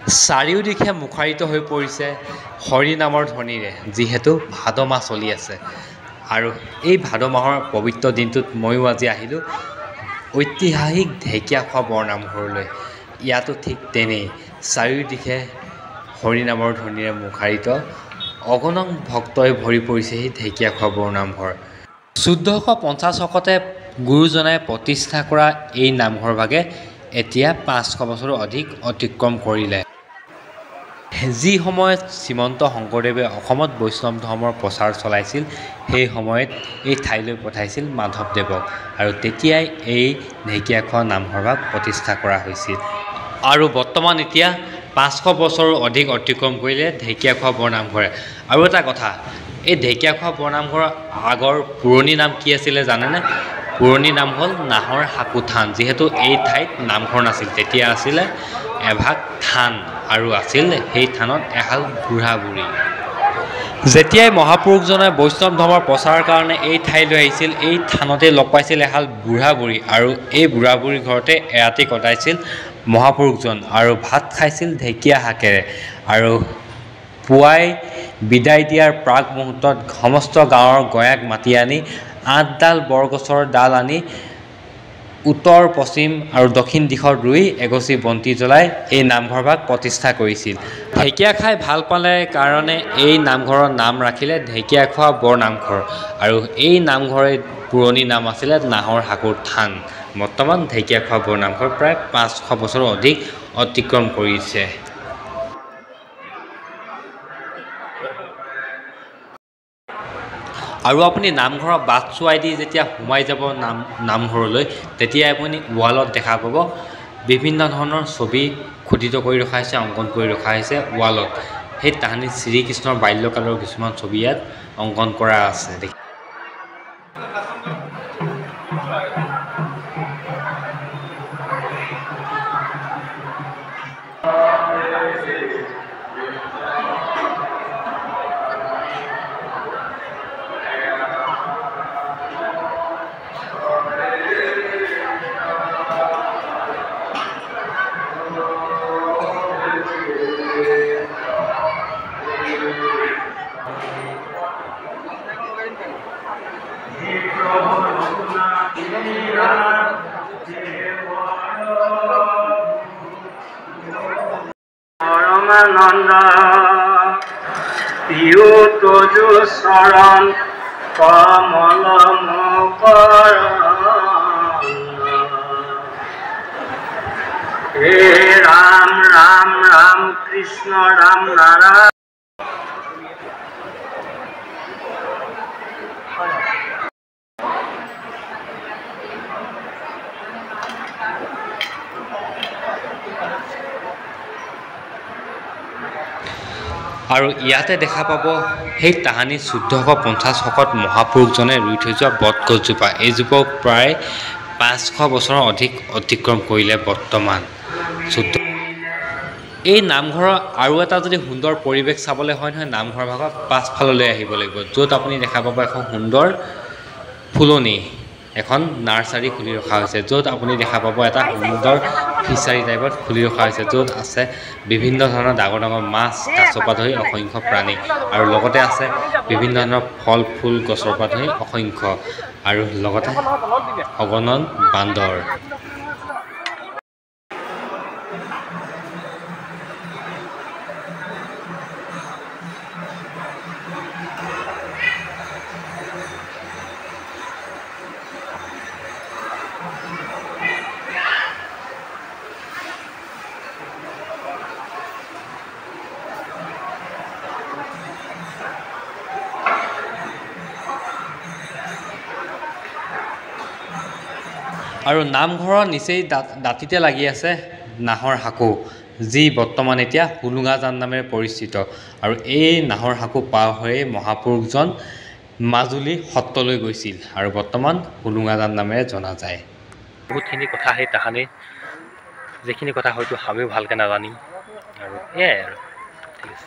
চাৰিওদিশে মুখাৰিত হৈ পৰিছে হৰি নামৰ ধ্বনিৰে, যিহেতু ভাদ মাহ চলি আছে। আৰু এই ভাদ মাহৰ পবিত্ৰ দিনটোত ময়ো আজি আহিলোঁ ঐতিহাসিক ঢেকীয়াখোৱা বৰনামঘৰলৈ। ইয়াতো ঠিক তেনেই চাৰিওদিশে হৰি নামৰ ধ্বনিৰে মুখাৰিত, অগণন ভক্তই ভৰি পৰিছেহি ঢেকীয়াখোৱা বৰনামঘৰ। 1450 শকতে গুৰুজনাই প্ৰতিষ্ঠা কৰা এই নামঘৰভাগে এতিয়া 500 বছৰো অধিক অতিক্ৰম কৰিলে। যি সময়ত শ্ৰীমন্ত শংকৰদেৱে অসমত বৈষ্ণৱ ধৰ্মৰ প্ৰচাৰ চলাইছিল, সেই সময়ত এই ঠাইলৈ পঠাইছিল মাধৱদেৱক, আৰু তেতিয়াই এই ঢেকীয়াখোৱা নামঘৰভাগ প্ৰতিষ্ঠা কৰা হৈছিল। আৰু বৰ্তমান এতিয়া 500 বছৰো অধিক অতিক্ৰম কৰিলে ঢেকীয়াখোৱা বৰনামঘৰে। আৰু এটা কথা, এই ঢেকীয়াখোৱা বৰনামঘৰৰ আগৰ পুৰণি নাম কি আছিলে জানেনে? পুৰণি নাম হ'ল নাহৰ হাকু থান। যিহেতু এই ঠাইত নামঘৰ নাছিল, তেতিয়া আছিলে এভাগ থান, আৰু আছিল সেই থানত এহাল বুঢ়া বুঢ়ী। যেতিয়াই মহাপুৰুষজনে বৈষ্ণৱ ধৰ্মৰ প্ৰচাৰৰ কাৰণে এই ঠাইলৈ আহিছিল, এই থানতে লগ পাইছিল এহাল বুঢ়া বুঢ়ী, আৰু এই বুঢ়া বুঢ়ীৰ ঘৰতে এৰাতি কটাইছিল মহাপুৰুষজন, আৰু ভাত খাইছিল ঢেকীয়া শাকেৰে। আৰু পুৱাই বিদায় দিয়াৰ প্ৰাক মুহূৰ্তত সমস্ত গাঁৱৰ গঞাক মাতি আনি 8ডাল বৰগছৰ ডাল আনি উত্তৰ, পশ্চিম আৰু দক্ষিণ দিশত ৰুই এগছি বন্তি জ্বলাই এই নামঘৰভাগ প্ৰতিষ্ঠা কৰিছিল। ঢেকীয়া খাই ভাল পালে কাৰণে এই নামঘৰৰ নাম ৰাখিলে ঢেকীয়াখোৱা বৰনামঘৰ, আৰু এই নামঘৰৰ পুৰণি নাম আছিলে নাহৰ হাকুৰ থান। বৰ্তমান ঢেকীয়াখোৱা বৰনামঘৰ প্ৰায় 500 বছৰো অধিক অতিক্ৰম কৰিছে। আৰু আপুনি নামঘৰৰ বাটচুৱাইদি যেতিয়া সোমাই যাব নামঘৰলৈ, তেতিয়া আপুনি ৱালত দেখা পাব বিভিন্ন ধৰণৰ ছবি খোদিত কৰি ৰখা হৈছে, অংকন কৰি ৰখা হৈছে ৱালত। সেই তাহানি শ্ৰীকৃষ্ণৰ বাল্যকালৰ কিছুমান ছবি ইয়াত অংকন কৰা আছে। পৰমানন্দ পিয়ু তজু শৰণ কমল মুকৰ, হে ৰাম ৰাম ৰাম কৃষ্ণ ৰাম নাৰায়ণ। আৰু ইয়াতে দেখা পাব সেই তাহানি 1450 শকত মহাপুৰুষজনে ৰুই থৈ যোৱা বটগছজোপা। এইজোপাও প্ৰায় 500 বছৰৰ অধিক অতিক্ৰম কৰিলে বৰ্তমান। এই নামঘৰৰ আৰু এটা যদি সুন্দৰ পৰিৱেশ চাবলৈ হয় নহয়, নামঘৰ ভাগৰ পাছফাললৈ আহিব লাগিব, য'ত আপুনি দেখা পাব এখন সুন্দৰ ফুলনি, এখন নাৰ্চাৰী খুলি ৰখা হৈছে, য'ত আপুনি দেখা পাব এটা সুন্দৰ ফিচাৰী টাইপত খুলি ৰখা হৈছে, য'ত আছে বিভিন্ন ধৰণৰ ডাঙৰ ডাঙৰ মাছ, কাছৰ পৰা ধৰি অসংখ্য প্ৰাণী, আৰু লগতে আছে বিভিন্ন ধৰণৰ ফল ফুল গছৰ পৰা ধৰি অসংখ্য, আৰু লগতে অগণন বান্দৰ। আৰু নামঘৰৰ নিচেই দাঁতিতে লাগি আছে নাহৰ হাকু, যি বৰ্তমান এতিয়া হোলোঙাজান নামেৰে পৰিচিত। আৰু এই নাহৰ হাকু পাৰ হৈয়ে মহাপুৰুষজন মাজুলী সত্ৰলৈ গৈছিল, আৰু বৰ্তমান হোলোঙাজান নামেৰে জনা যায়। বহুতখিনি কথা সেই তাহানি, যিখিনি কথা হয়তো আমিও ভালকৈ নাজানিম, আৰু এয়াই আৰু ঠিক আছে।